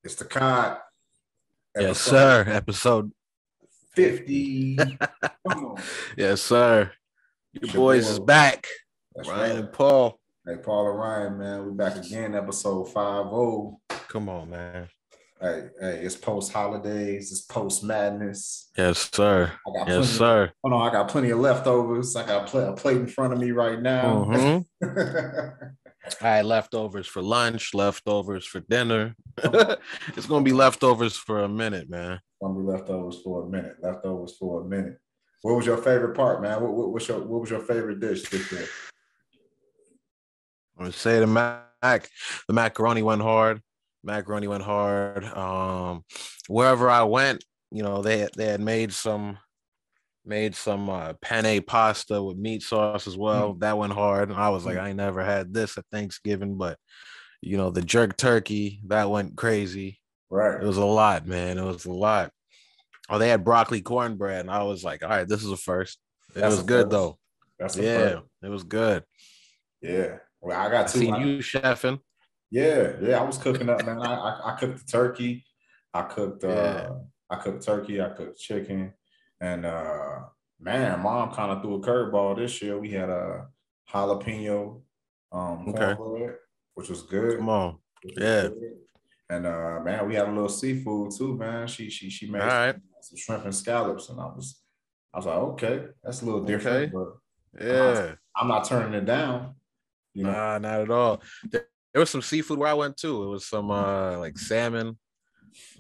It's the Cod Yes, episode sir. Episode 50. 50. Come on. Yes, sir. Your It's your boys is boy. back. That's Ryan right. and Paul. Hey, Paul and Ryan, man. We back again, episode 50. Come on, man. Hey, it's post holidays, it's post madness. Yes, sir. I got Yes, plenty. sir. Hold on, I got plenty of leftovers. I got a plate in front of me right now. Mm-hmm. I had leftovers for lunch, leftovers for dinner. It's gonna be leftovers for a minute, man. Gonna be leftovers for a minute. Leftovers for a minute. What was your favorite part, man? What was your favorite dish this year? I'm gonna say the macaroni went hard. Wherever I went, they had made some penne pasta with meat sauce as well. That went hard. I was like, I ain't never had this at Thanksgiving, but the jerk turkey, that went crazy. Right. It was a lot, man. It was a lot. Oh, they had broccoli cornbread, and I was like, all right, this is a first. It was good though. It was good. Yeah. Well, I got two. Seen you chefing. Yeah, I was cooking up, man. I cooked the turkey. I cooked turkey, I cooked chicken. And man, mom kind of threw a curveball this year. We had a jalapeno cornbread, which was good. Come on. Yeah. And man, we had a little seafood too, man. She made some shrimp and scallops, and I was like, okay, that's a little different, but yeah, I'm not turning it down. Nah, not at all. There was some seafood where I went too. It was some like salmon.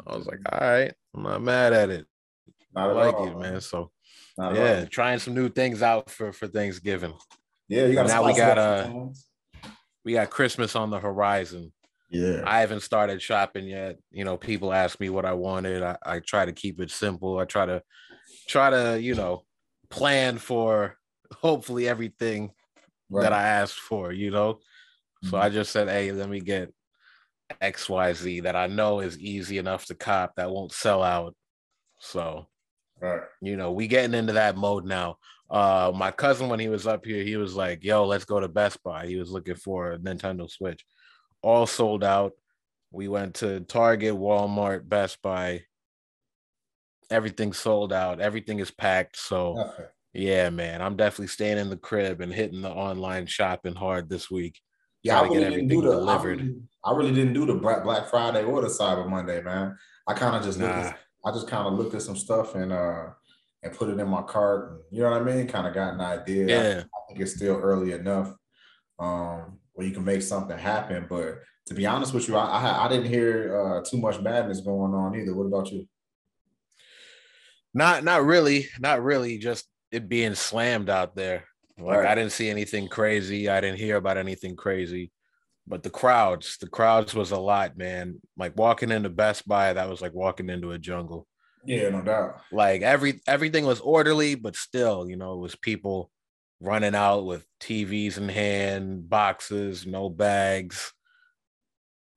I was like, all right, I'm not mad at it. I like it, man. So yeah, trying some new things out for Thanksgiving. Yeah, you got now we got Christmas on the horizon. Yeah, I haven't started shopping yet. People ask me what I wanted. I try to keep it simple. I try to plan for hopefully everything that I asked for. So I just said, hey, let me get XYZ that I know is easy enough to cop that won't sell out. So we getting into that mode now. My cousin, when he was up here, he was like, yo, let's go to Best Buy. He was looking for a Nintendo Switch. All sold out. We went to Target, Walmart, Best Buy. Everything sold out. Everything is packed. So yeah, man, I'm definitely staying in the crib and hitting the online shopping hard this week. Yeah, I really didn't do the Black Friday or the Cyber Monday, man. I kind of just looked at some stuff and put it in my cart. And, you know what I mean? Kind of got an idea. Yeah. I think it's still early enough where you can make something happen. But to be honest with you, I didn't hear too much madness going on either. What about you? Not really. Just it being slammed out there. Like I didn't see anything crazy. I didn't hear about anything crazy. But the crowds was a lot, man. Like walking into Best Buy, that was like walking into a jungle. Yeah, no doubt. Like everything was orderly, but still, it was people running out with TVs in hand, boxes, no bags.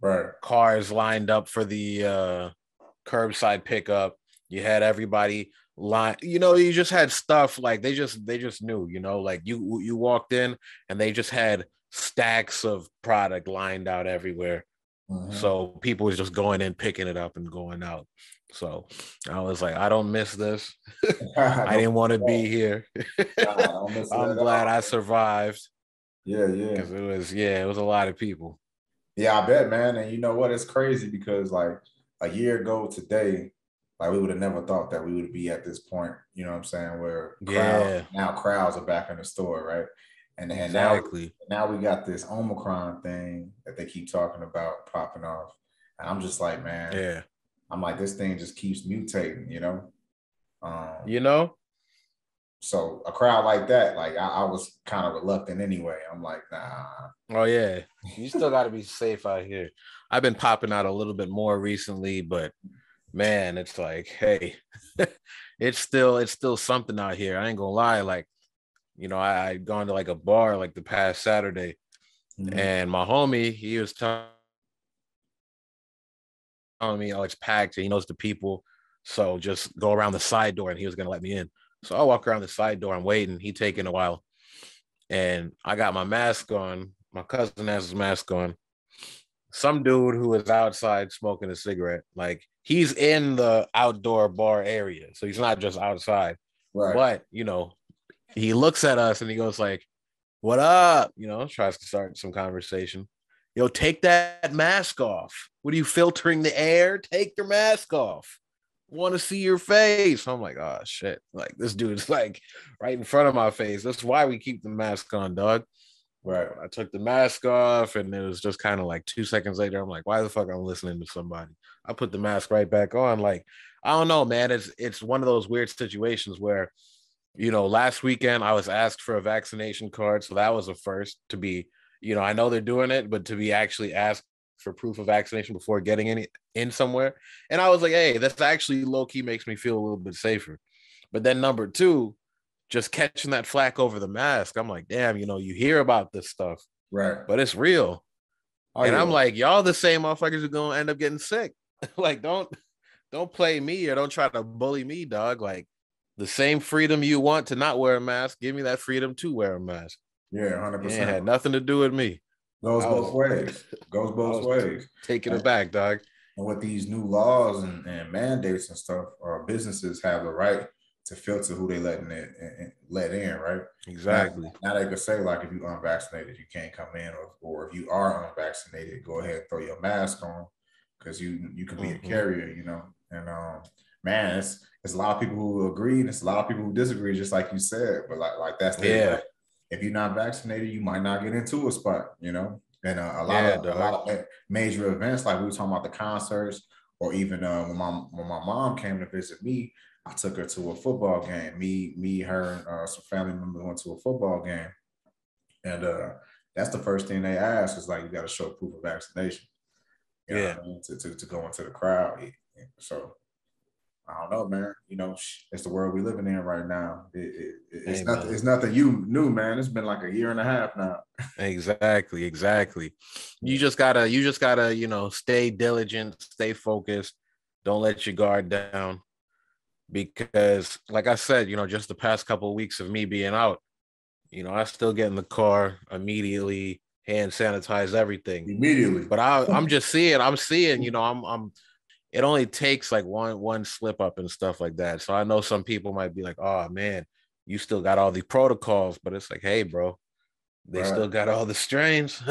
Right. Cars lined up for the curbside pickup. You had everybody line, you just had stuff like they just knew, like you walked in and they just had stacks of product lined out everywhere. So people was just going in, picking it up and going out. So I was like, I don't miss this. I didn't want to be here. I'm glad I survived. Yeah. Because it was a lot of people. Yeah, I bet, man. And you know what? It's crazy because like a year ago today, like we would have never thought that we would be at this point, you know what I'm saying? Where crowds are back in the store, right? And exactly. now we got this Omicron thing that they keep talking about popping off. And I'm just like, man, I'm like, this thing just keeps mutating, So a crowd like that, like I was kind of reluctant anyway. I'm like, nah. Oh yeah, you still got to be safe out here. I've been popping out a little bit more recently, but man, it's like, hey, it's still something out here. I ain't gonna lie. Like, I'd gone to like a bar like the past Saturday, and my homie, he was telling me, oh, it's packed. And he knows the people, so just go around the side door, and he was gonna let me in. So I walk around the side door. I'm waiting. He taking a while, and I got my mask on. My cousin has his mask on. some dude who is outside smoking a cigarette. Like he's in the outdoor bar area, so he's not just outside. Right. But he looks at us and he goes like, "What up?" Tries to start some conversation. Yo, take that mask off. What are you filtering the air? Take your mask off. Want to see your face. I'm like, oh shit. Like this dude's like right in front of my face. That's why we keep the mask on, dog. Right. I took the mask off and it was just kind of like 2 seconds later. I'm like, why the fuck I'm listening to somebody? I put the mask right back on. Like, I don't know, man. It's one of those weird situations where, last weekend I was asked for a vaccination card. So that was a first to be, I know they're doing it, but to be actually asked for proof of vaccination before getting in somewhere. And I was like, hey, that's actually low key makes me feel a little bit safer. But then number two, just catching that flack over the mask. I'm like, damn, you hear about this stuff, right? But it's real. And I'm like, y'all the same motherfuckers are gonna end up getting sick. Like, don't play me or don't try to bully me, dog. Like the same freedom you want to not wear a mask, give me that freedom to wear a mask. Yeah, 100%. It had nothing to do with me. Goes both ways. Goes both ways. Taking it back, dog. And with these new laws and mandates and stuff, businesses have the right to filter who they let in, right? Exactly. Now they could say, like, if you're unvaccinated, you can't come in, or if you are unvaccinated, go ahead and throw your mask on because you can be a carrier, And man, it's a lot of people who agree and it's a lot of people who disagree, just like you said. But like that's right. If you're not vaccinated, you might not get into a spot, And a lot of major events, like we were talking about the concerts, or even when my mom came to visit me, I took her to a football game. Me, her, and some family members went to a football game, and that's the first thing they ask is like, you got to show proof of vaccination, to go into the crowd. So I don't know, man. It's the world we're living in right now. It's nothing. Man. It's nothing new, man. It's been like a year and a half now. Exactly. You just gotta, stay diligent, stay focused. Don't let your guard down. Because, like I said, just the past couple of weeks of me being out, I still get in the car immediately, hand sanitize everything immediately. But I'm seeing, I'm. It only takes like one slip up and stuff like that. So I know some people might be like, "Oh man, you still got all the protocols," but it's like, hey, bro, they still got all the strains.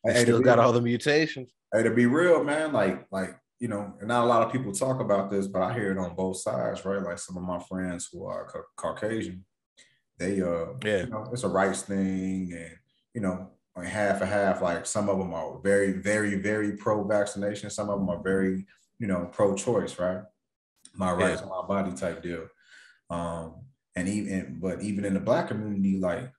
They still got all the mutations. Hey, to be real, man, like. And not a lot of people talk about this, but I hear it on both sides, right? Like some of my friends who are Caucasian, they, it's a rights thing, and like half and half. Like some of them are very, very, very pro-vaccination. Some of them are very, pro-choice, right? My rights, my body type deal. But even in the Black community, like,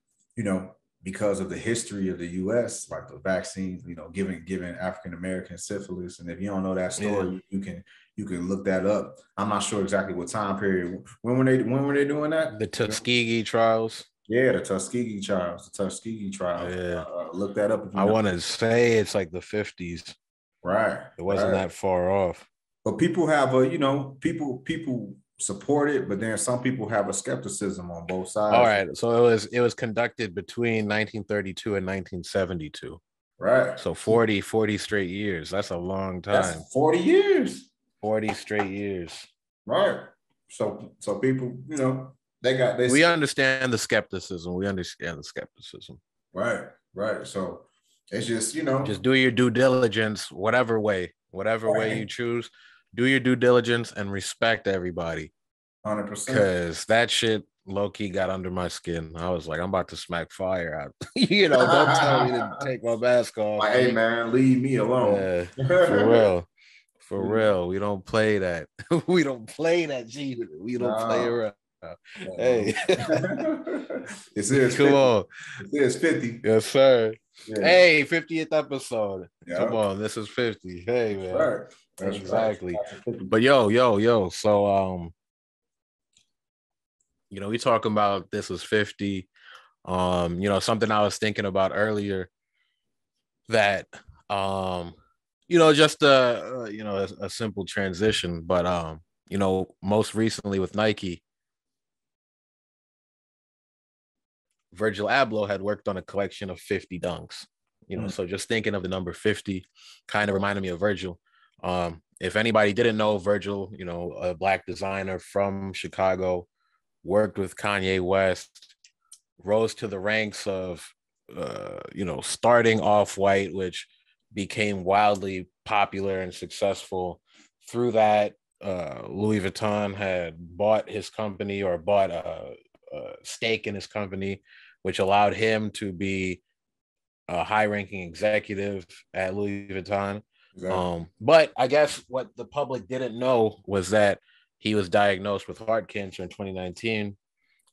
because of the history of the U.S., like the vaccines, giving African American syphilis, and if you don't know that story, you can look that up. I'm not sure exactly what time period. When were they doing that? The Tuskegee trials. Yeah, the Tuskegee trials. Yeah. Look that up. I want to say it's like the 50s. Right. It wasn't that far off. But people have people support it, but then some people have a skepticism on both sides. All right, so it was conducted between 1932 and 1972. Right. So 40 straight years. That's a long time. That's 40 years. 40 straight years. Right. So people, we understand the skepticism. Right. So it's just, just do your due diligence, whatever way you choose. Do your due diligence and respect everybody. 100%. Because that shit low-key got under my skin. I was like, I'm about to smack fire out. Don't tell me to take my mask off. Like, hey, man, leave me alone. For real. We don't play that. We don't play that, G. We don't play around. Hey. It says come 50. on. It says 50. Yes, sir. Yeah. Hey, 50th episode. Yep. Come on, this is 50. Hey, man. Right. That's exactly. Right. But yo. So we talking about this was 50. Something I was thinking about earlier that just a simple transition, but most recently with Nike, Virgil Abloh had worked on a collection of 50 dunks. You know, so just thinking of the number 50 kind of reminded me of Virgil. If anybody didn't know, Virgil, you know, a Black designer from Chicago, worked with Kanye West, rose to the ranks of, you know, starting Off-White, which became wildly popular and successful. Through that, Louis Vuitton had bought his company, or bought a stake in his company, which allowed him to be a high-ranking executive at Louis Vuitton. Exactly. But I guess what the public didn't know was that he was diagnosed with heart cancer in 2019,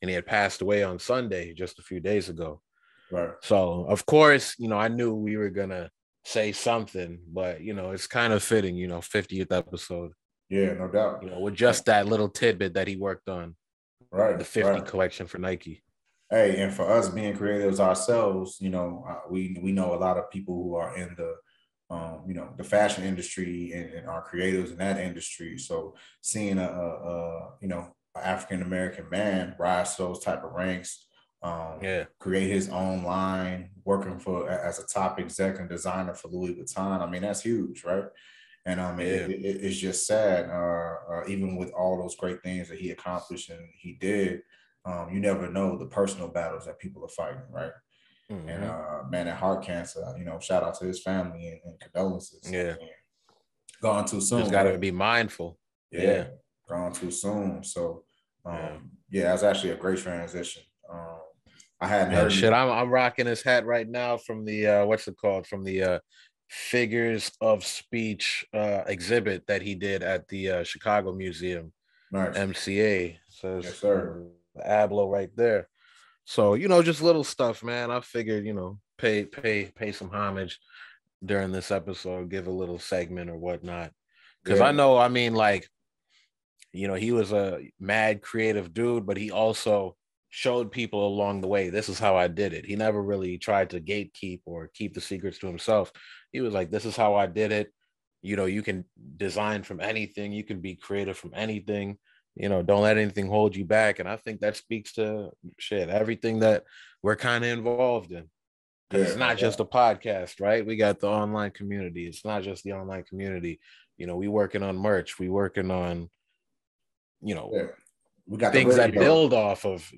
and he had passed away on Sunday, just a few days ago. Right. So, of course, you know, I knew we were gonna say something, but you know, it's kind of fitting, you know, 50th episode. Yeah, no doubt. You know, with just that little tidbit that he worked on. Right. The 50 collection for Nike. Hey, and for us being creatives ourselves, you know, we know a lot of people who are in the you know, the fashion industry and are creatives in that industry. So seeing you know, an African American man rise to those type of ranks, create his own line, working for as a top exec and designer for Louis Vuitton. I mean, that's huge, right? And it's just sad, even with all those great things that he accomplished and he did, you never know the personal battles that people are fighting, right? Mm-hmm. And man, that heart cancer, you know, shout out to his family and condolences. Yeah. Gone too soon. Just got to be mindful. Yeah. Gone too soon. So, that's actually a great transition. I hadn't heard shit. I'm rocking his hat right now from the what's it called? From the figures of speech exhibit that he did at the Chicago Museum. Nice. MCA. Says, yes, sir. The Ablo right there. So, you know, just little stuff, man. I figured, you know, pay some homage during this episode, give a little segment or whatnot. Because I know, I mean, like, you know, he was a mad creative dude, but he also showed people along the way, this is how I did it. He never really tried to gatekeep or keep the secrets to himself. He was like, this is how I did it. You know, you can design from anything. You can be creative from anything. You know, don't let anything hold you back. And I think that speaks to everything that we're kind of involved in. Because it's not just a podcast, right? We got the online community. It's not just the online community. You know, we working on merch. We working on, you know, we got things that build off of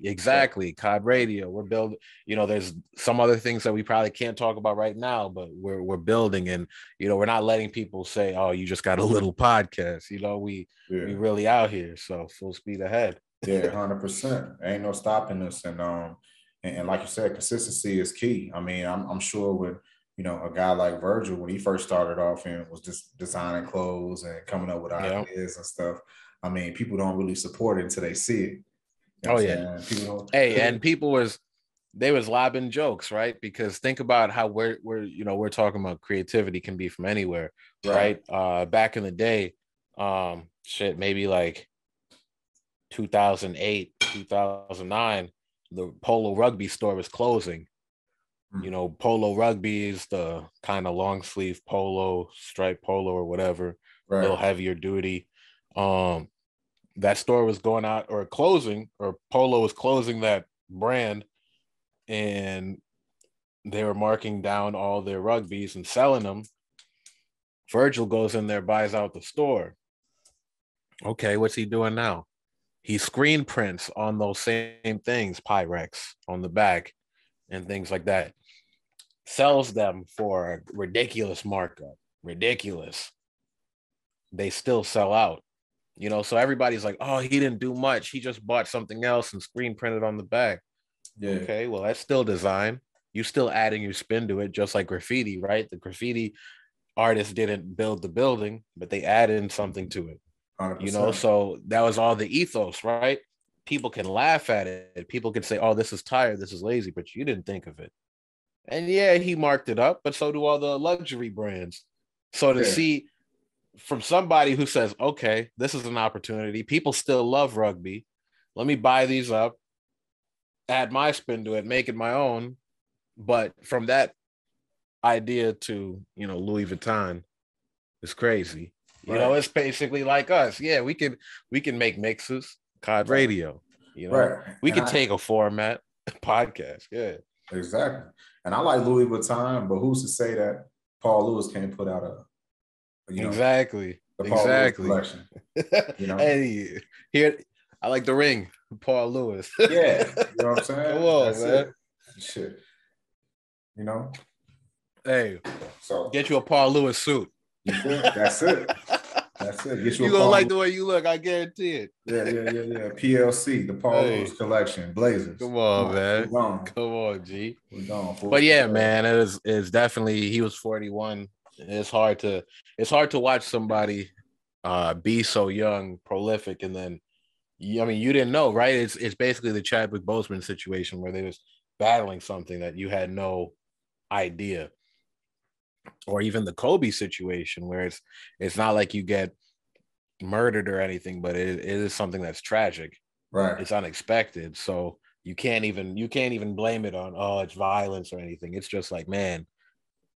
Cod Radio. We're building, you know, there's some other things that we probably can't talk about right now, but we're building, and you know, we're not letting people say, oh, you just got a little podcast. You know, we really out here. So full speed ahead. Yeah, 100%. Ain't no stopping us. And like you said, consistency is key. I mean, I'm sure with, you know, a guy like Virgil, when he first started off and was just designing clothes and coming up with ideas and stuff, I mean, people don't really support it until they see it. You know and people was lobbing jokes, right? Because think about how we're talking about creativity can be from anywhere, right? Back in the day, maybe like 2008, 2009, the Polo Rugby store was closing. You know, Polo Rugby is the kind of long sleeve polo, striped polo or whatever, a little heavier duty. That store was going out or closing, or Polo was closing that brand, and they were marking down all their rugbies and selling them. Virgil goes in there, buys out the store. Okay, what's he doing now? He screen prints on those same things, Pyrex on the back and things like that. Sells them for a ridiculous markup. Ridiculous. They still sell out. You know, so everybody's like, oh, he didn't do much. He just bought something else and screen printed on the back. Yeah. Okay, well, that's still design. You're still adding your spin to it, just like graffiti, right? The graffiti artist didn't build the building, but they added something to it. 100%. You know, so that was all the ethos, right? People can laugh at it. People can say, oh, this is tired, this is lazy, but you didn't think of it. And yeah, he marked it up, but so do all the luxury brands. So to see from somebody who says, okay, this is an opportunity. People still love rugby. Let me buy these up, add my spin to it, make it my own. But from that idea to, you know, Louis Vuitton is crazy. You know, it's basically like us. Yeah, we can make mixes, Cod Radio. You know, we can take a format, podcast. Yeah. Exactly. And I like Louis Vuitton, but who's to say that Paul Lewis can't put out exactly the Paul Lewis collection? Hey, here I like the ring, Paul Lewis. Yeah, you know what I'm saying? Come on, That's man. It. Shit. Hey, so get you a Paul Lewis suit. That's it. That's it. Get you gonna like the way you look, I guarantee it. Yeah. PLC, the Paul Lewis collection, Blazers. Come on, man. Come on, G. We're gone. But yeah, man, it's definitely, he was 41. It's hard to watch somebody be so young, prolific, and then you didn't know, right? It's basically the Chadwick Boseman situation where they was battling something that you had no idea. Or even the Kobe situation where it's not like you get murdered or anything, but it is something that's tragic. Right. It's unexpected. So you can't even blame it on, oh, it's violence or anything. It's just like, man,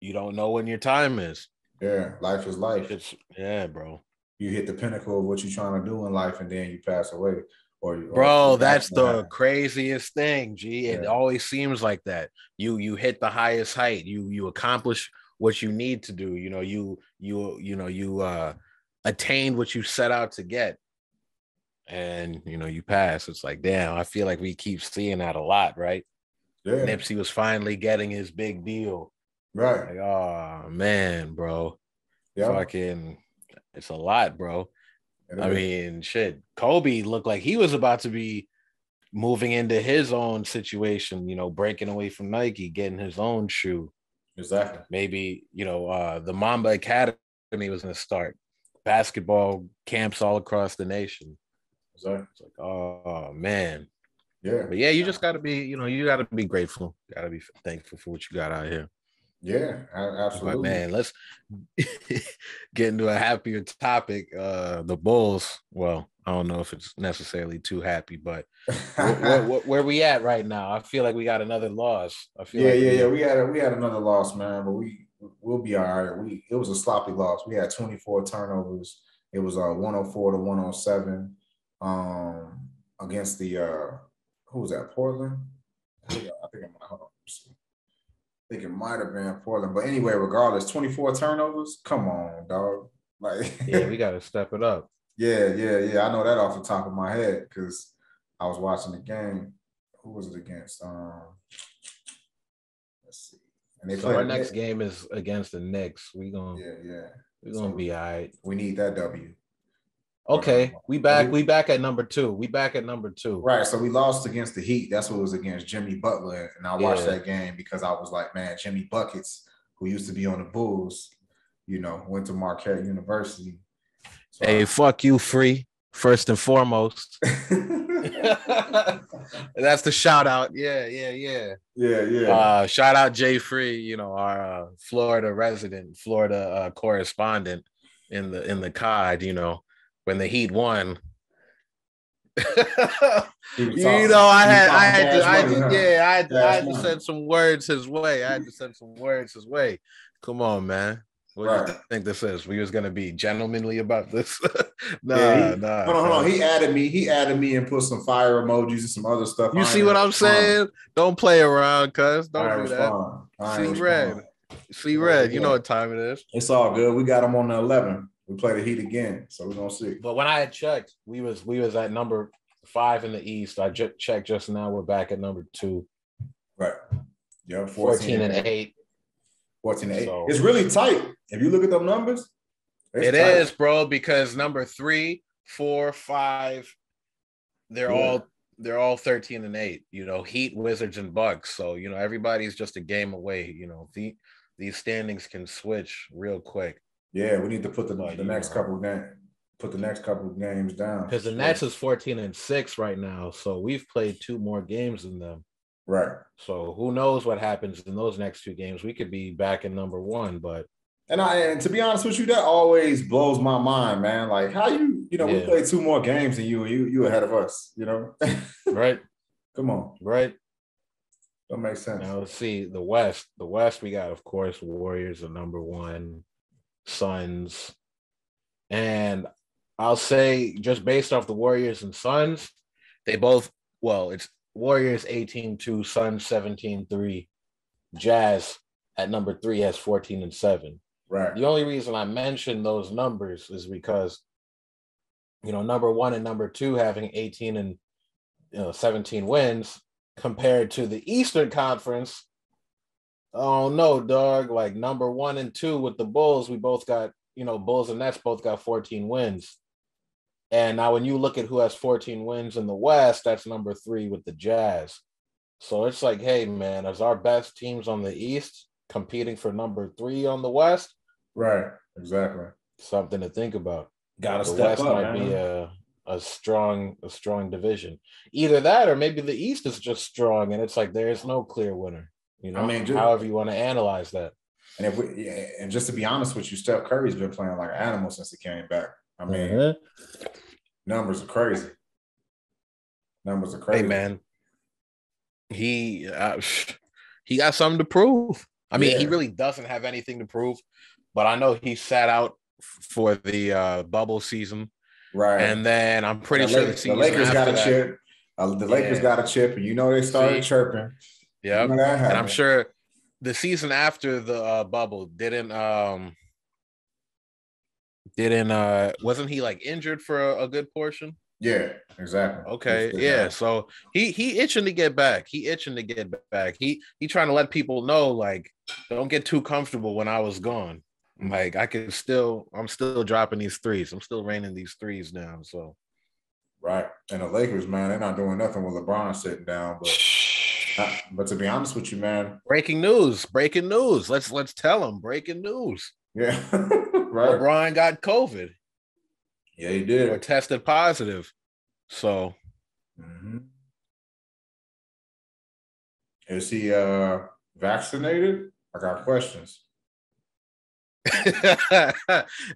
you don't know when your time is. Yeah, life is life. Yeah, bro. You hit the pinnacle of what you're trying to do in life and then you pass away. Bro, that's the craziest thing, G. It always seems like that. You hit the highest height. You accomplish what you need to do. You attained what you set out to get, and you pass. It's like, damn, I feel like we keep seeing that a lot, right? Yeah. Nipsey was finally getting his big deal, right? Like, oh man, bro, fucking, it's a lot, bro. I mean, shit. Kobe looked like he was about to be moving into his own situation, breaking away from Nike, getting his own shoe. Exactly. Maybe, the Mamba Academy was going to start. Basketball camps all across the nation. Exactly. It's like, oh, man. Yeah. But yeah, you just got to be, you got to be grateful. Got to be thankful for what you got out here. Yeah, absolutely. But man, let's get into a happier topic. The Bulls. Well, I don't know if it's necessarily too happy, but where we at right now? I feel like we got another loss. We had another loss, man. But we'll be all right. It was a sloppy loss. We had 24 turnovers. It was 104 to 107 against the who was that? Portland. I think hold on. I think it might have been Portland, but anyway, regardless, 24 turnovers. Come on, dog. Like, yeah, we got to step it up. Yeah. I know that off the top of my head because I was watching the game. Who was it against? Let's see. And our next game is against the Knicks. We're gonna be all right. We need that W. Okay, we back at number 2. Right, so we lost against the Heat. That's what it was against Jimmy Butler. And I watched that game because I was like, man, Jimmy Buckets, who used to be on the Bulls, went to Marquette University. So fuck you, Free, first and foremost. That's the shout out. Yeah. Shout out Jay Free, our Florida resident, Florida correspondent in the Cod, when the Heat won. I had to send some words his way. Come on, man. What do you think this is? We was gonna be gentlemanly about this. Nah. Hold on. He added me and put some fire emojis and some other stuff. You see what I'm saying? Don't play around, cuz. Don't do that. See red. You know what time it is. It's all good. We got him on the 11. We play the Heat again, so we're gonna see. But when I had checked, we was at number 5 in the East. I checked just now. We're back at number 2. Right. Yeah, 14 and 8. 14 and 8. So, it's really tight. If you look at them numbers, it is, bro. Because number 3, 4, 5, they're all 13 and 8. Heat, Wizards, and Bucks. So everybody's just a game away. These standings can switch real quick. Yeah, we need to put the next couple games down. Because the Nets is 14 and 6 right now, so we've played 2 more games than them. Right. So who knows what happens in those next 2 games? We could be back in number 1, but and to be honest with you, that always blows my mind, man. Like how we played 2 more games than you ahead of us, Right. Come on. Right. That makes sense. Now let's see the West. The West, we got, of course, Warriors are number 1. Suns, and I'll say just based off the Warriors and Suns, they both, it's Warriors 18-2, Suns 17-3. Jazz at number 3 has 14 and 7. Right. The only reason I mention those numbers is because, number 1 and number 2 having 18 and 17 wins compared to the Eastern Conference. Oh no, dog. Like number 1 and 2 with the Bulls, we both got, Bulls and Nets both got 14 wins. And now when you look at who has 14 wins in the West, that's number 3 with the Jazz. So it's like, hey, man, as our best teams on the East competing for number 3 on the West. Right, exactly. Something to think about. Gotta the step West up, might man. be a strong division. Either that or maybe the East is just strong and it's like there's no clear winner. However you want to analyze that. And and just to be honest with you, Steph Curry's been playing like an animal since he came back. I mean, numbers are crazy. Hey, man, he got something to prove. I mean, he really doesn't have anything to prove, but I know he sat out for the bubble season, right? And then I'm pretty sure the Lakers got a chip. The Lakers got a chip, and they started chirping. Yeah, and I'm sure the season after the bubble wasn't he like injured for a good portion? Yeah, exactly. Okay, yeah. So he itching to get back. He trying to let people know, like, don't get too comfortable when I was gone. Like I'm still dropping these threes. I'm still raining these threes down. So right. And the Lakers, man, they're not doing nothing with LeBron sitting down. But to be honest with you, man. Breaking news. Let's tell them breaking news. Yeah. Right. LeBron got COVID. Yeah, he did. Or tested positive. So is he vaccinated? I got questions.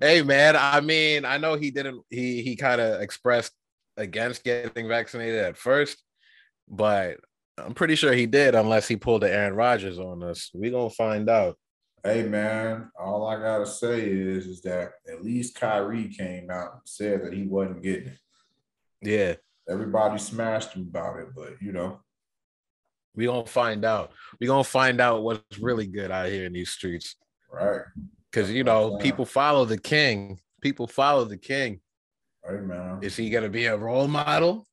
Hey, man, I mean, I know he didn't. He kind of expressed against getting vaccinated at first, but I'm pretty sure he did, unless he pulled the Aaron Rodgers on us. We're gonna find out. Hey, man, all I gotta say is that at least Kyrie came out and said that he wasn't getting it. Yeah, everybody smashed him about it, but we gonna find out. We gonna find out what's really good out here in these streets, right? Because people follow the king. People follow the king. Hey, man, is he gonna be a role model?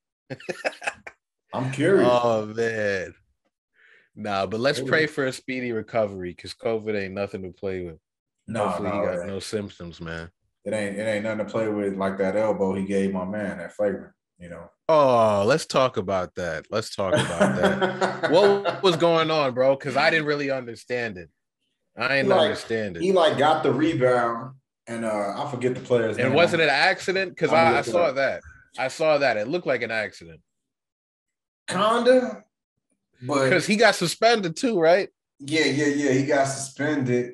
I'm curious. Oh man. Nah, but let's pray for a speedy recovery because COVID ain't nothing to play with. Hopefully he got no symptoms, man. It ain't nothing to play with like that elbow he gave my man, that flagrant, Oh, let's talk about that. What was going on, bro? Because I didn't really understand it. I didn't understand it. He got the rebound and I forget the player's name. And wasn't it an accident? Because I saw that. I saw that. It looked like an accident. Kinda. But because he got suspended too, right? Yeah. He got suspended.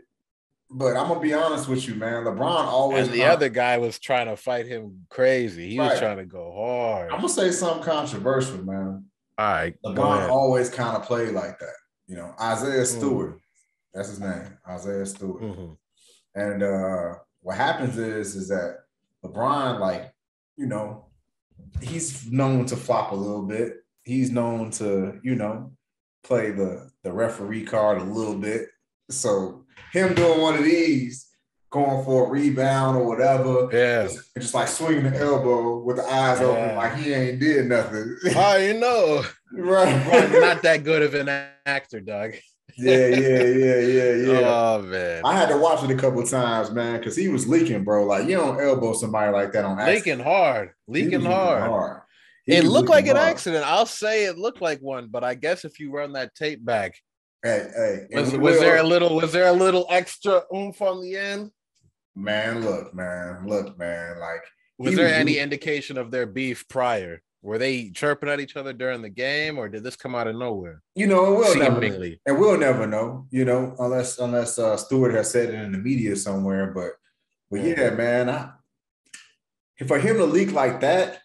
But I'm gonna be honest with you, man. LeBron always. And the other guy was trying to fight him crazy. He was trying to go hard. I'm gonna say something controversial, man. All right. LeBron always kind of played like that. Isaiah Stewart. That's his name, Isaiah Stewart. And what happens is that LeBron, he's known to flop a little bit. He's known to, play the referee card a little bit. So him doing one of these, going for a rebound or whatever, just like swinging the elbow with the eyes open, like he ain't did nothing. Oh, right. Not that good of an actor, Doug. Yeah. Oh man, I had to watch it a couple of times, man, because he was leaking, bro. Like you don't elbow somebody like that on accident. Leaking hard. It looked like an accident. I'll say it looked like one, but I guess if you run that tape back, was there a little extra oomph on the end? Man, look, man. Like, was there any indication of their beef prior? Were they chirping at each other during the game, or did this come out of nowhere? We'll never know. Unless Stewart has said it in the media somewhere. But yeah, man. For him to leak like that,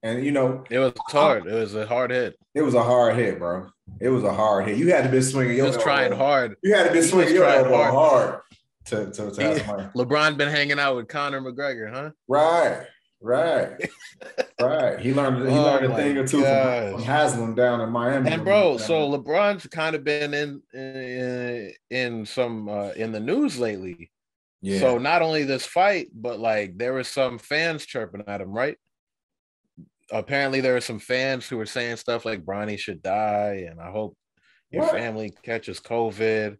and it was hard. It was a hard hit. It was a hard hit, bro. It was a hard hit. You had to be swinging your elbow. He was trying hard. You had to be swinging your elbow hard to have somebody. LeBron been hanging out with Conor McGregor, huh? Right. Right. He learned a thing or two from Haslam down in Miami. And bro, so LeBron's kind of been in some in the news lately. Yeah. So not only this fight, but like there were some fans chirping at him, right? Apparently there were some fans who were saying stuff like Bronny should die, and I hope your family catches COVID.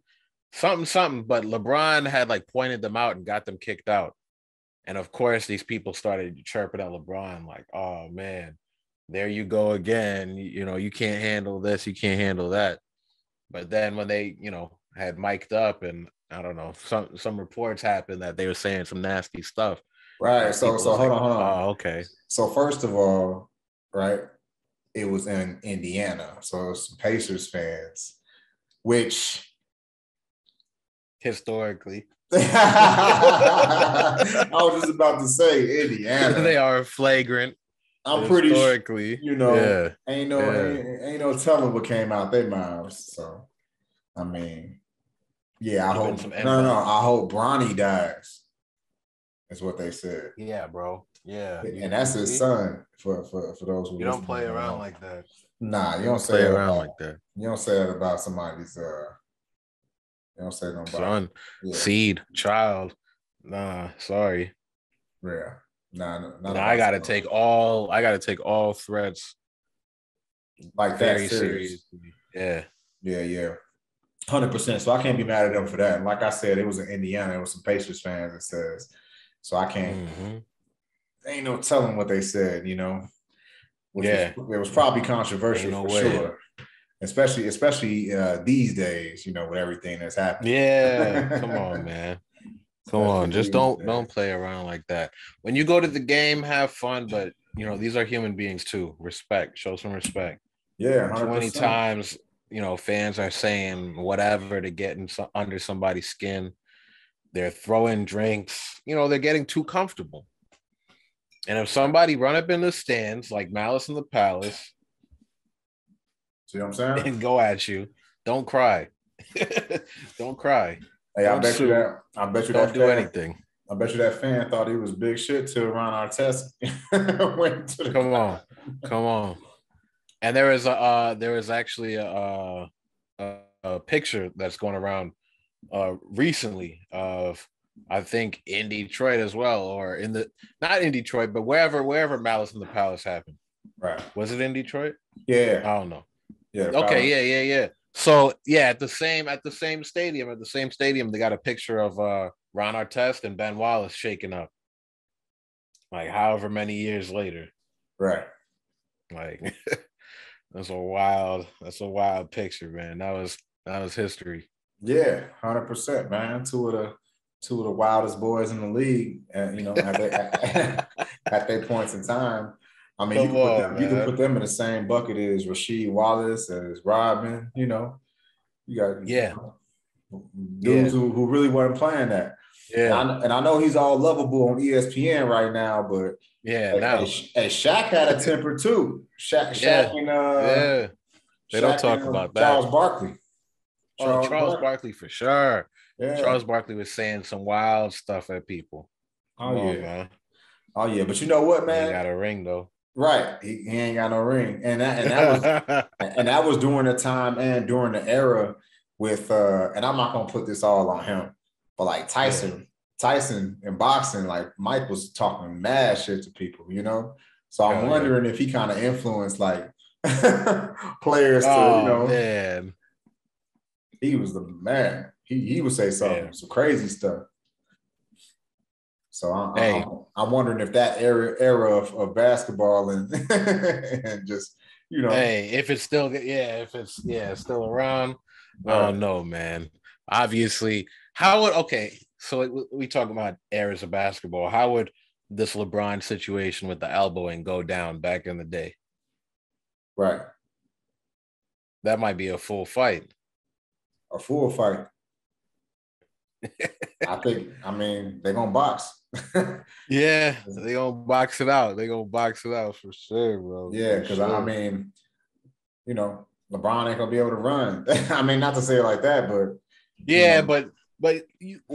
Something. But LeBron had like pointed them out and got them kicked out. And of course, these people started chirping at LeBron, like, oh man, there you go again. You know, you can't handle this, you can't handle that. But then when they, you know, had mic'd up and I don't know, some reports happened that they were saying some nasty stuff. Right. So hold on. Oh, okay. So first of all, right, it was in Indiana. So it's some Pacers fans, which historically. I was just about to say Indiana. They are flagrant. I'm pretty historically, you know, ain't no telling what came out their mouths. So, I mean, yeah, I hope I hope Bronny dies. That's what they said. Yeah, bro. Yeah, and that's his son. For those who you don't play around like that. Nah, you don't say play around like that. You don't say that about somebody's. You don't say nobody. Son, seed, child. Nah, sorry. Yeah. Nah, I gotta take all threats like very that serious. Yeah. 100%. So I can't be mad at them for that. And like I said, it was in Indiana. It was some Pacers fans. It says so. I can't. Ain't no telling what they said. You know. It was probably controversial sure. Especially these days. You know, with everything that's happening. Yeah. Come on, man. Come on, just don't play around like that. When you go to the game, have fun, but you know these are human beings too. Respect, show some respect. Yeah, 100%. 20 times, you know, fans are saying whatever to get under somebody's skin. They're throwing drinks. You know, they're getting too comfortable. And if somebody run up in the stands like Malice in the Palace, see what I'm saying, and go at you, don't cry. Don't cry. Hey, I bet you don't do anything. I bet you that fan thought he was big shit till Ron Artest went to the Come on. And there is actually a picture that's going around recently of I think in Detroit as well, or not in Detroit, but wherever Malice in the Palace happened. Right. Was it in Detroit? Yeah. I don't know. Yeah. Okay. Yeah. So yeah, at the same stadium, they got a picture of Ron Artest and Ben Wallace shaking up. Like however many years later. Right. Like that's a wild picture, man. That was history. Yeah, 100%, man. Two of the wildest boys in the league, and you know, at their points in time. I mean, you can put them in the same bucket as Rasheed Wallace, as Rodman. You know, you got dudes who really weren't playing that. Yeah, and I know he's all lovable on ESPN right now, but Shaq had a temper too. Shaq and they don't talk about that. Charles Barkley. Charles Barkley for sure. Yeah. Charles Barkley was saying some wild stuff at people. Man. Oh yeah, but you know what, man? He got a ring though. Right, he ain't got no ring, and that was during the time and during the era with and I'm not gonna put this all on him, but like Tyson in boxing, like Mike was talking mad shit to people, you know. So I'm wondering if he kind of influenced like players to, you know. Man. He was the man. He would say some crazy stuff. So I'm wondering if that era of basketball and and just, you know. Hey, if it's still still around. I don't know, man. Obviously, so we talk about eras of basketball. How would this LeBron situation with the elbowing go down back in the day? Right. That might be a full fight. A full fight. I mean, they're gonna box. Yeah, they're gonna box it out. They're gonna box it out for sure, bro. Yeah, because I mean, you know, LeBron ain't gonna be able to run. I mean, not to say it like that, but yeah, you know. but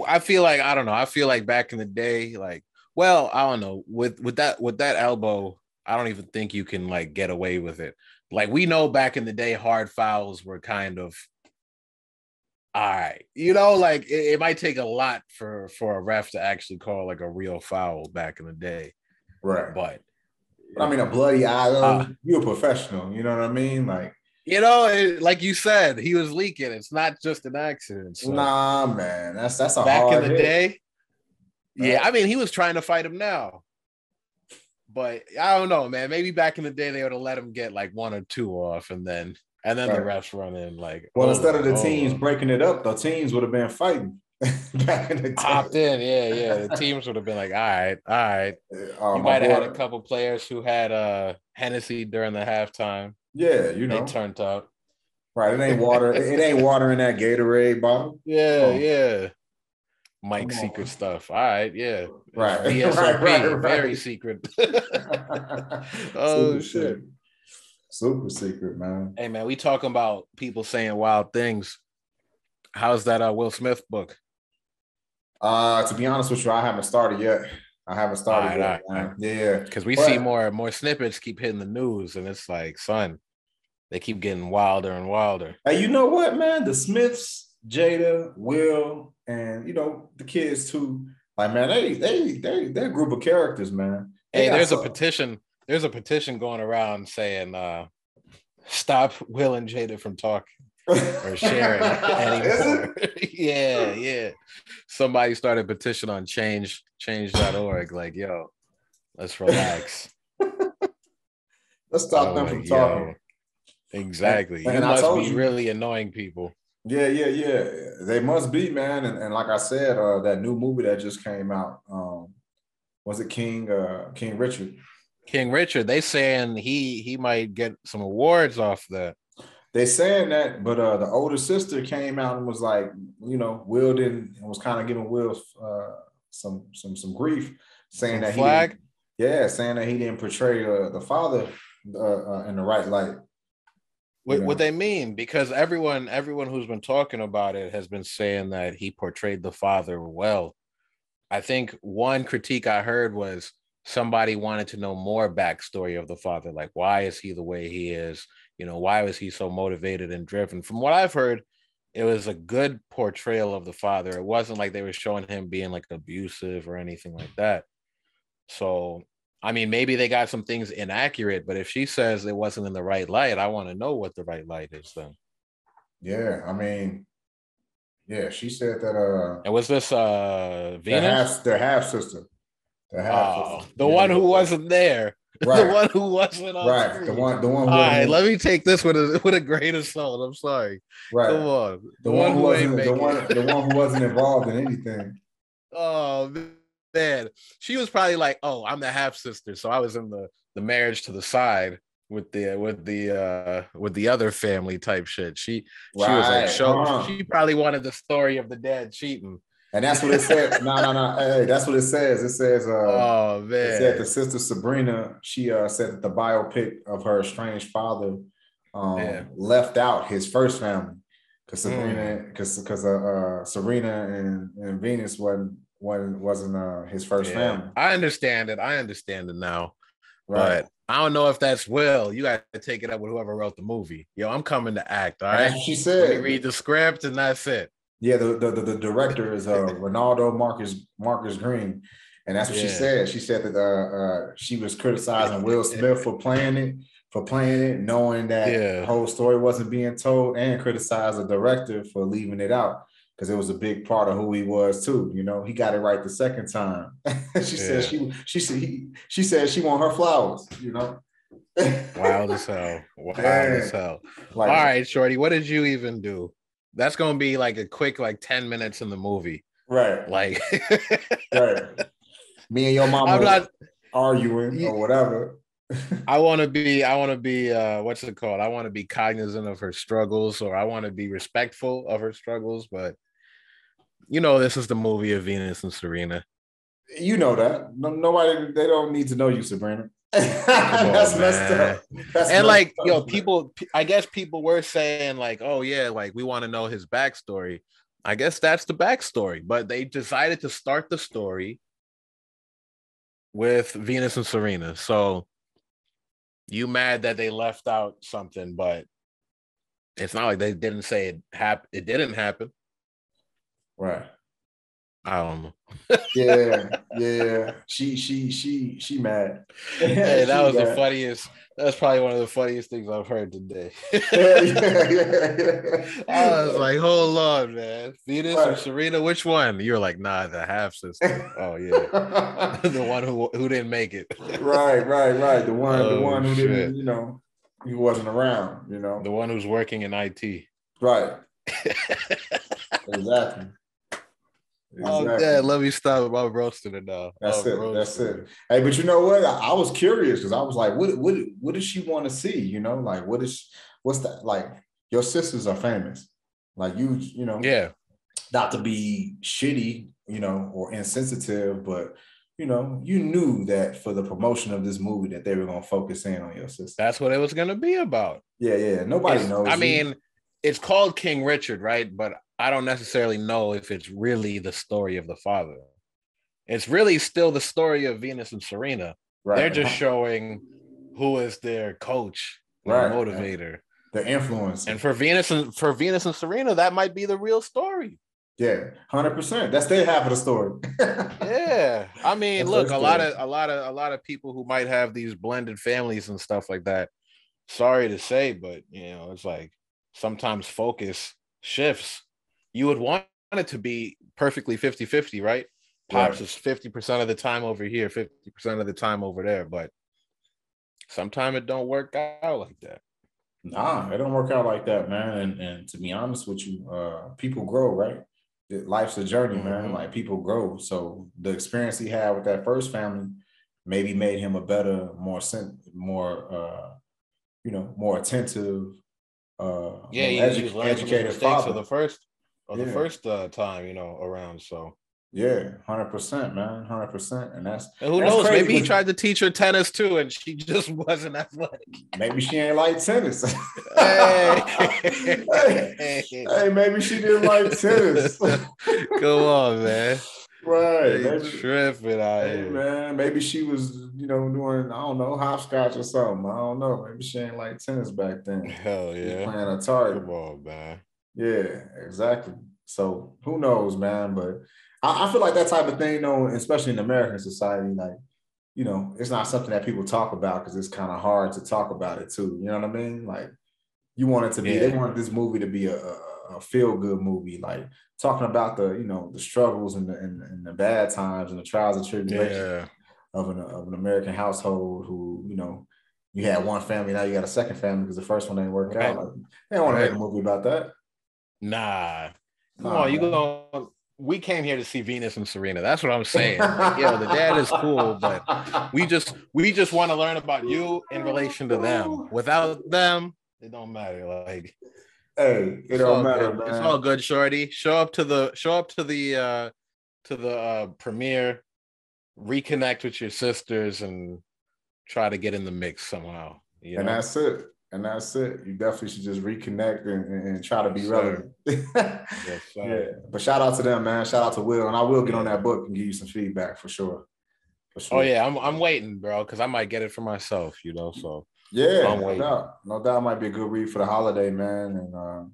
I feel like I don't know. I feel like back in the day, like, well, I don't know, with that elbow, I don't even think you can like get away with it. Like we know back in the day, hard fouls were kind of all right. You know, like it might take a lot for a ref to actually call like a real foul back in the day. Right. But I mean, a bloody eye, you're a professional. You know what I mean? Like, you know, like you said, he was leaking. It's not just an accident. So. Nah, man, that's a back hard in the hit. day. Yeah, I mean, he was trying to fight him now, but I don't know, man. Maybe back in the day they would have let him get like 1 or 2 off, and then right. the refs run in like. Well, instead of the teams breaking it up, the teams would have been fighting back in the day. Hopped in, yeah. The teams would have been like, all right. You might have had a couple players who had Hennessy during the halftime. Yeah, you know, they turned up. Right, it ain't water. It ain't water in that Gatorade bottle. Yeah. Mike secret stuff. All right, yeah. Right. VSOP, right. Very secret. Oh shit. Super secret, man. Hey man, we talking about people saying wild things. How's that Will Smith book? To be honest with you, I haven't started yet. Yet. Right. Yeah. Because we see more snippets keep hitting the news, and it's like, son, they keep getting wilder and wilder. Hey, you know what, man? The Smiths, Jada, Will, and you know the kids too. Like, man, they're a group of characters, man. Hey, there's a petition. There's a petition going around saying, "Stop Will and Jada from talking or sharing anymore." Yeah. Somebody started a petition on change.org. Like, yo, let's relax. Let's stop them from talking. Exactly. And you must be really annoying people. Yeah. They must be, man. And like I said, that new movie that just came out, was it King Richard? King Richard. They saying he might get some awards off that. They saying that, but the older sister came out and was like, you know, Will was kind of giving Will some grief, saying that saying that he didn't portray the father in the right light. What they mean? Because everyone who's been talking about it has been saying that he portrayed the father well. I think one critique I heard was somebody wanted to know more backstory of the father. Like, why is he the way he is? You know, why was he so motivated and driven? From what I've heard, it was a good portrayal of the father. It wasn't like they were showing him being like abusive or anything like that. So, I mean, maybe they got some things inaccurate, but if she says it wasn't in the right light, I want to know what the right light is then. Yeah, I mean, yeah, she said that and was this Venus? Their half sister. The one who wasn't there. Right. The one who wasn't on screen. The one. All right, let me take this with a grain of salt. I'm sorry. Right. Come on. The one who wasn't involved in anything. Oh man. She was probably like, "Oh, I'm the half sister, so I was in the marriage to the side with the other family type shit." She was like, she probably wanted the story of the dad cheating. And that's what it said. No. Hey, that's what it says. It says, oh man. It said the sister Sabrina, she said that the biopic of her estranged father left out his first family. Because Serena and Venus wasn't his first family. I understand it now. Right. But I don't know if that's Will. You got to take it up with whoever wrote the movie. Yo, I'm coming to act. All right. That's what she said. Let me read the script and that's it. Yeah, the director is Ronaldo Marcus Green, and that's what she said. She said that she was criticizing Will Smith for playing it, knowing that the whole story wasn't being told, and criticized the director for leaving it out because it was a big part of who he was too. You know, he got it right the second time. She said she said she want her flowers. You know, wild as hell. Like, all right, Shorty, what did you even do? That's going to be like a quick, 10 minutes in the movie. Right. Like, right. Me and your mama arguing or whatever. I want to be, what's it called? I want to be cognizant of her struggles, or I want to be respectful of her struggles. But, you know, this is the movie of Venus and Serena. You know that. Nobody, they don't need to know you, Sabrina. That's messed up. People, I guess people were saying like, oh yeah, like we want to know his backstory. I guess that's the backstory, but they decided to start the story with Venus and Serena. So you mad that they left out something, but it's not like they didn't say it didn't happen. Right. I don't know. Yeah. She mad. Hey, that was mad. the funniest. That's probably one of the funniest things I've heard today. Yeah. I was like, hold on, man. Venus Right. or Serena, which one? You're like, nah, the half sister. Oh yeah. The one who didn't make it. Right. The one who shit. didn't, he wasn't around, The one who's working in IT. Right. Exactly. Oh, Dad, let me stop. I'm roasting it now. That's it. Hey, but you know what? I was curious because I was like, what does she want to see? Like what's that? Like your sisters are famous. Like yeah. Not to be shitty, or insensitive, but you knew that for the promotion of this movie that they were gonna focus in on your sister. That's what it was gonna be about. Yeah. Nobody knows. I mean, it's called King Richard, right? But I don't necessarily know if it's really the story of the father. It's really still the story of Venus and Serena. Right. They're just showing who is their coach, right, motivator, the influence. And for Venus and Serena, that might be the real story. Yeah, 100%. That's their half of the story. Yeah, I mean, look, a lot of people who might have these blended families and stuff like that. Sorry to say, but it's like sometimes focus shifts. You would want it to be perfectly 50-50, right? Pops is 50% of the time over here, 50% of the time over there, but sometimes it don't work out like that. Nah, it don't work out like that, man. And to be honest with you, people grow, right? Life's a journey, man. Like people grow. So the experience he had with that first family maybe made him a better, more attentive, educated father. The first time, around. So yeah, 100%, man, 100%. And who knows? Maybe he tried to teach her tennis too, and she just wasn't athletic. Maybe she ain't like tennis. Hey, maybe she didn't like tennis. Come on, man. Right, maybe tripping out here, man. Maybe she was, doing I don't know hopscotch or something. I don't know. Maybe she ain't like tennis back then. Hell yeah, playing Atari. Come on, man. Yeah, exactly. So who knows, man? But I feel like that type of thing, especially in American society, like, it's not something that people talk about because it's kind of hard to talk about it too. You know what I mean? Like, you want it to be, they wanted this movie to be a feel-good movie, like talking about the struggles and the bad times and the trials and tribulations of an American household who, you had one family, now you got a second family because the first one didn't work out. Like, they don't want to make a movie about that. Nah. Come on, we came here to see Venus and Serena. That's what I'm saying. Like, the dad is cool, but we just want to learn about you in relation to them. Without them, it don't matter. Like, hey, it don't matter, man. It's all good, shorty. Show up to the premiere, reconnect with your sisters, and try to get in the mix somehow. And that's it. You definitely should just reconnect and try to be relevant. Yes, yeah. But shout out to them, man. Shout out to Will. And I will get on that book and give you some feedback for sure. Oh yeah, I'm waiting, bro, because I might get it for myself, So yeah, no doubt might be a good read for the holiday, man.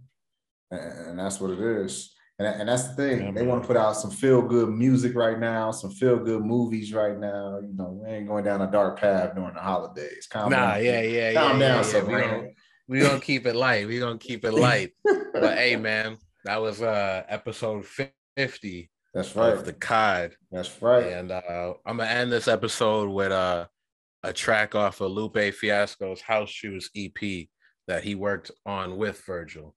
And that's what it is. And that's the thing. They want to put out some feel-good music right now, some feel-good movies right now. We ain't going down a dark path during the holidays. Calm down. Calm down, we gonna keep it light. But hey, man, that was episode 50. That's right. Of the Cod. That's right. And I'm gonna end this episode with a track off of Lupe Fiasco's House Shoes EP that he worked on with Virgil.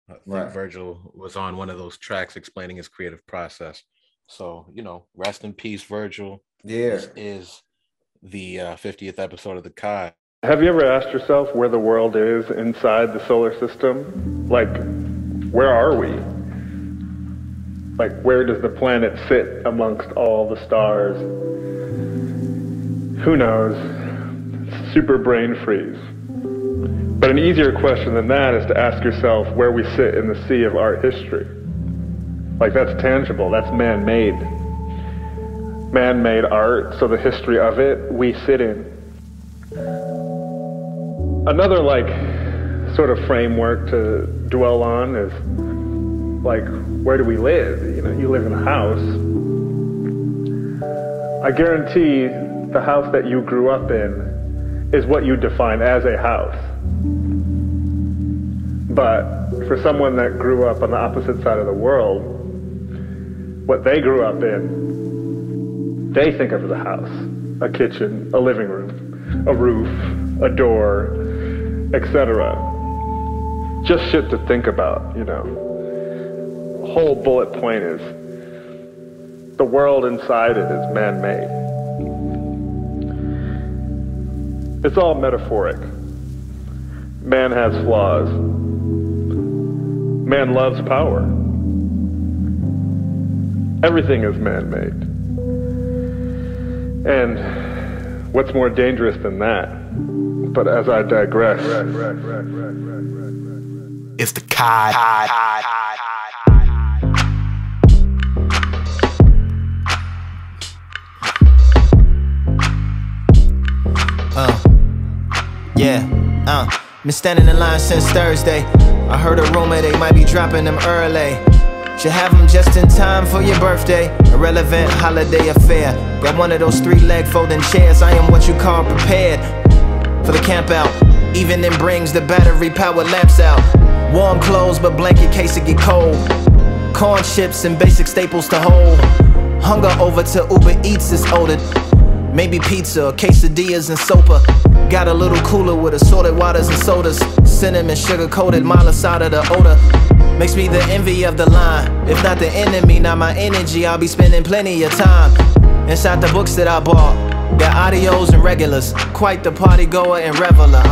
I think Virgil was on one of those tracks explaining his creative process. So, rest in peace, Virgil. Yeah. This is the 50th episode of the Cod. Have you ever asked yourself where the world is inside the solar system? Like, where are we? Like, where does the planet sit amongst all the stars? Who knows? Super brain freeze. But an easier question than that is to ask yourself where we sit in the sea of art history. Like, that's tangible, that's man-made. Man-made art, so the history of it, we sit in. Another like sort of framework to dwell on is like, where do we live? You know, you live in a house. I guarantee the house that you grew up in is what you define as a house. But for someone that grew up on the opposite side of the world, what they grew up in, they think of as a house, a kitchen, a living room, a roof, a door, etc. Just shit to think about, you know. The whole bullet point is the world inside it is man-made. It's all metaphoric. Man has flaws. Man loves power. Everything is man-made. And what's more dangerous than that? But as I digress. It's the Cod. Been standing in line since Thursday. I heard a rumor they might be dropping them early. Should have them just in time for your birthday. Irrelevant holiday affair. Got one of those 3-leg folding chairs. I am what you call prepared for the camp out. Evening brings the battery powered lamps out. Warm clothes but blanket case it get cold. Corn chips and basic staples to hold. Hunger over to Uber Eats is ordered. Maybe pizza or quesadillas and sopa. Got a little cooler with assorted waters and sodas. Cinnamon sugar coated malasada the odor. Makes me the envy of the line. If not the enemy, not my energy. I'll be spending plenty of time inside the books that I bought. Got audios and regulars. Quite the party goer and reveler.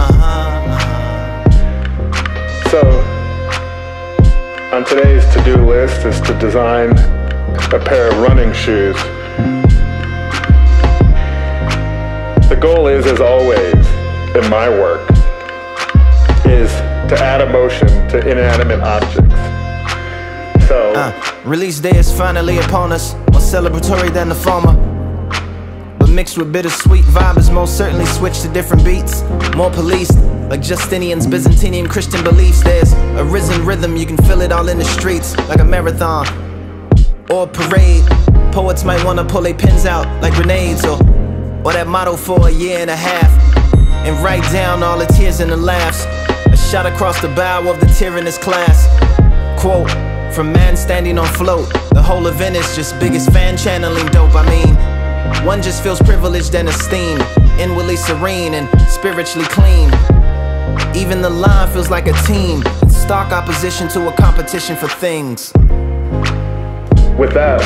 So, on today's to-do list is to design a pair of running shoes. The goal is, as always, in my work, is to add emotion to inanimate objects. So, release day is finally upon us. More celebratory than the former, but mixed with bittersweet vibe is most certainly switched to different beats. More policed, like Justinian's Byzantinian Christian beliefs. There's a risen rhythm, you can feel it all in the streets, like a marathon or a parade. Poets might wanna pull their pens out like grenades, or that motto for a year and a half, and write down all the tears and the laughs. A shot across the bow of the tyrannous class. Quote from man standing on float. The whole event is just biggest fan channeling dope. I mean, one just feels privileged and esteemed, inwardly serene and spiritually clean. Even the line feels like a team, in stark opposition to a competition for things. with that,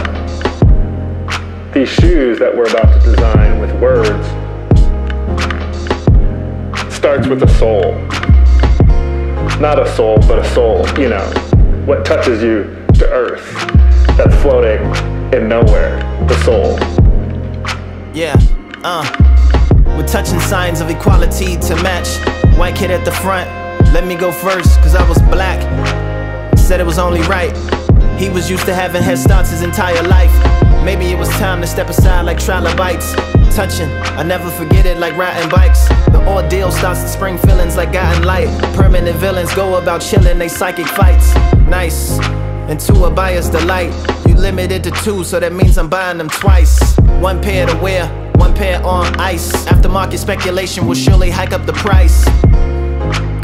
these shoes that we're about to design with words starts with a soul. Not a soul, but a soul, you know, what touches you to earth, that's floating in nowhere, the soul. Yeah, we're touching signs of equality to match. White kid at the front, let me go first, cause I was black. Said it was only right. He was used to having head starts his entire life. Maybe it was time to step aside like trilobites. Touching, I never forget it like riding bikes. The ordeal starts to spring feelings like gotten light. Permanent villains go about chilling they psychic fights. Nice, and to a buyer's delight. You limited to 2, so that means I'm buying them twice. 1 pair to wear, 1 pair on ice. Aftermarket speculation will surely hike up the price.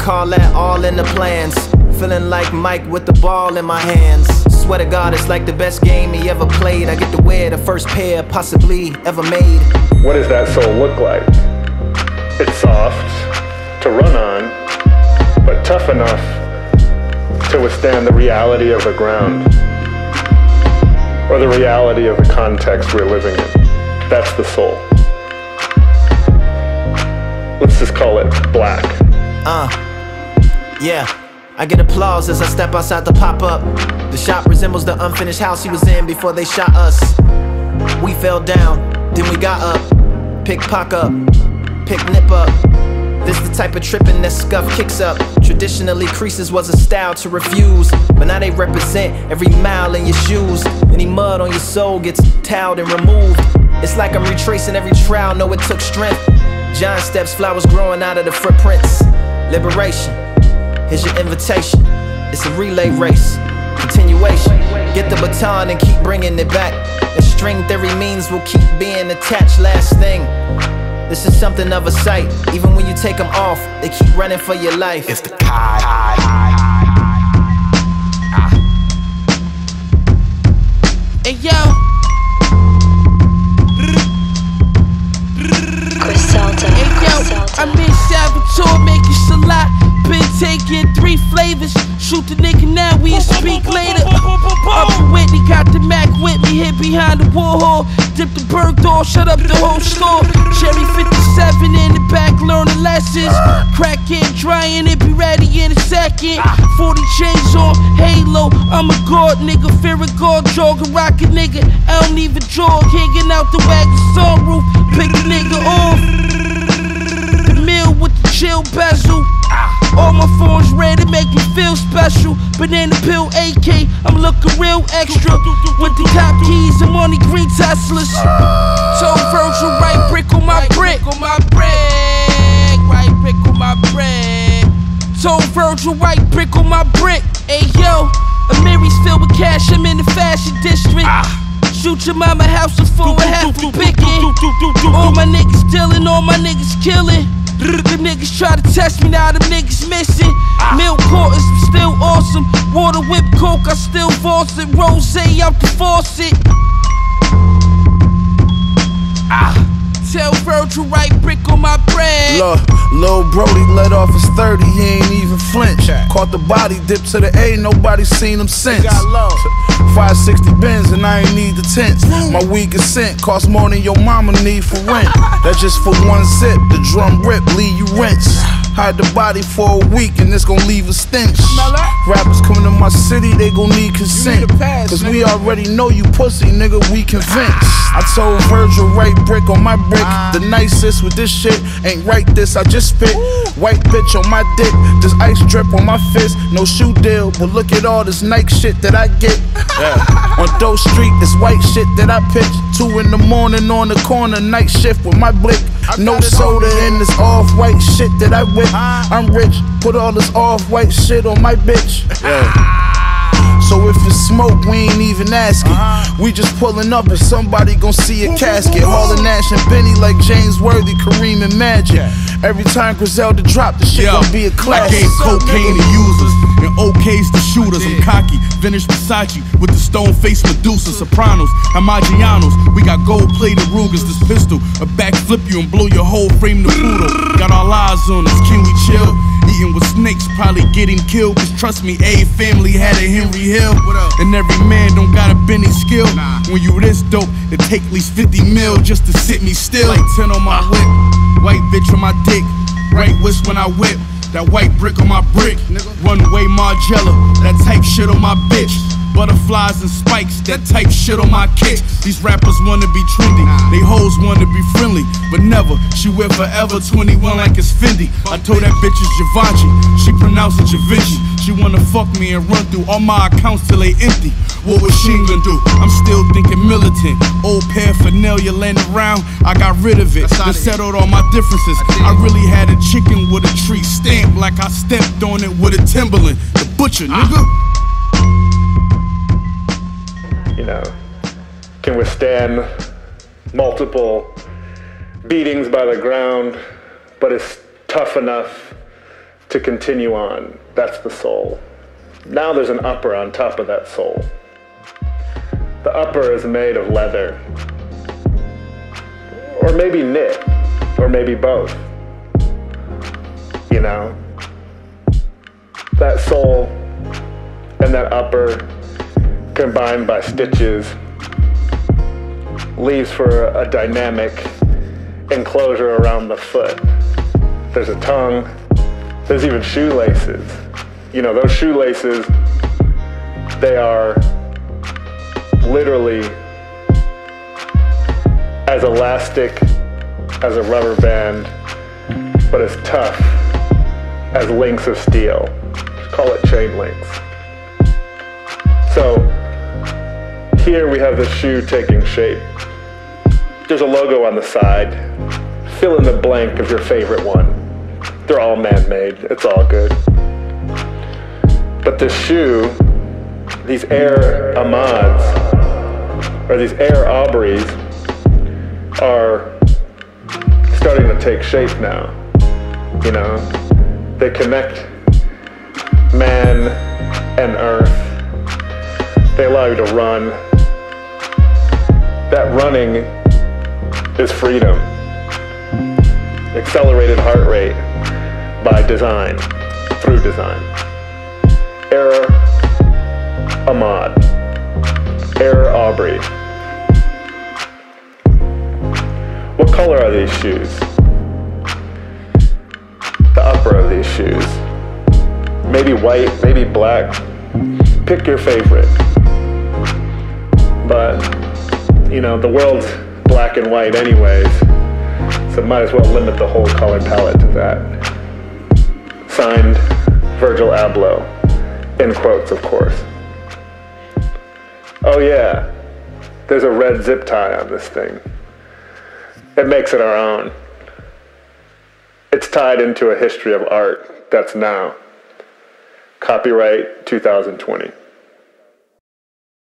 Call that all in the plans. Feeling like Mike with the ball in my hands. Swear to God, it's like the best game he ever played. I get to wear the first pair possibly ever made. What does that soul look like? It's soft to run on, but tough enough to withstand the reality of the ground, or the reality of the context we're living in. That's the soul. Let's just call it black. Yeah, I get applause as I step outside the pop-up. The shop resembles the unfinished house he was in before they shot us. We fell down, then we got up. Pick pock up, pick nip up. This the type of tripping that scuff kicks up. Traditionally, creases was a style to refuse, but now they represent every mile in your shoes. Any mud on your soul gets toweled and removed. It's like I'm retracing every trial, know it took strength. Giant steps, flowers growing out of the footprints. liberation. Here's your invitation. It's a relay race. Continuation. Get the baton and keep bringing it back. As string theory means we'll keep being attached. Last thing, this is something of a sight. Even when you take them off, they keep running for your life. It's the Cod. Hey yo, I'm in Salvatore making salat. Been taking 3 flavors. Shoot the nigga now, we speak later. Upper Whitney got the Mac with me, hid behind the Warhol. Dip the bird door, shut up the whole store. Cherry 57 in the back, learning lessons. Crack it, drying it, be ready in a second. 40 chains on, halo, I'm a god nigga. Fear a god, jog a rocket nigga. I don't even jog, hanging out the wagon sunroof. Pick a nigga off. The meal with the chill bezel. All my phones red, it make me feel special. Banana pill AK, I'm looking real extra. With the top keys, I'm on the green Teslas. So Virgil, right brick on my brick. Right brick on my brick. So Virgil, right brick on my brick. Hey yo, Amiri's filled with cash, I'm in the fashion district. Shoot your mama house of 4.5 for picking. All my niggas dealing, all my niggas killing. Them niggas try to test me, now them niggas missing. Milk quarters, I'm still awesome. Water whip coke, I still force it. Rosé out the faucet. Tell Virgil, right brick on my bread. Look, Lil Brody let off his 30, he ain't even flinch. Caught the body, dip to the A, nobody seen him since. 560 Benz and I ain't need the tents. My weakest scent cost more than your mama need for rent. That's just for one sip, the drum rip, leave you rinse. Hide the body for a week and it's gon' leave a stench. Rappers coming to my city, they gon' need consent. Cause we already know you pussy, nigga, we convinced. I told Virgil, right brick on my brick. The nicest with this shit, ain't right this, I just spit. White bitch on my dick, this ice drip on my fist. No shoe deal, but look at all this Nike shit that I get. On Doe Street, this white shit that I pitch. 2 in the morning on the corner, night shift with my blick. No soda in this off-white shit that I whip. I'm rich, put all this off-white shit on my bitch. So if it's smoke, we ain't even asking. We just pulling up and somebody gon' see a casket. Hauling Nash and Benny like James Worthy, Kareem and Magic. Every time Griselda drop, the shit gon' be a classic. I gave cocaine to users and OKs to shooters. I'm cocky, vintage Versace with the stone-faced Medusa. Sopranos, Amagianos, we got gold-plated Rugers. This pistol, a backflip you and blow your whole frame to poodle. Got all eyes on us, can we chill? Eating with snakes, probably getting killed. Cause trust me, a family had a Henry Hill. And every man don't got a Benny skill. When you this dope, it take at least 50 mil just to sit me still. Like 10 on my whip, white bitch on my dick, right whisk when I whip. That white brick on my brick, runway Margiela, that type shit on my bitch. Butterflies and spikes, that type shit on my kicks. These rappers wanna be trendy, they hoes wanna be friendly, but never. She wear forever 21 like it's Fendi. I told that bitch it's Givenchy, she pronounced it Givenchy. She wanna fuck me and run through all my accounts till they empty. What was she gonna do? I'm still thinking militant. Old paraphernalia laying around, I got rid of it. Just settled all my differences. I really had a chicken with a tree stamp like I stepped on it with a Timberland. The butcher, nigga. You know, can withstand multiple beatings by the ground, but it's tough enough to continue on. That's the soul. Now there's an upper on top of that soul. The upper is made of leather, or maybe knit, or maybe both. You know, that soul and that upper combined by stitches leaves for a dynamic enclosure around the foot. There's a tongue, there's even shoelaces. You know, those shoelaces, they are literally as elastic as a rubber band, but as tough as links of steel. Just call it chain links. So here we have the shoe taking shape. There's a logo on the side. Fill in the blank of your favorite one. They're all man-made. It's all good. But this shoe, these Air Ahmads, or these Air Aubreys, are starting to take shape now. You know, they connect man and earth. They allow you to run. That running is freedom. Accelerated heart rate by design, through design. Air Ahmad, Air Aubrey. What color are these shoes? The upper of these shoes. Maybe white, maybe black. Pick your favorite. But, you know, the world's black and white anyways, so might as well limit the whole color palette to that. Signed, Virgil Abloh. In quotes, of course. Oh yeah, there's a red zip tie on this thing. It makes it our own. It's tied into a history of art that's now. Copyright 2020.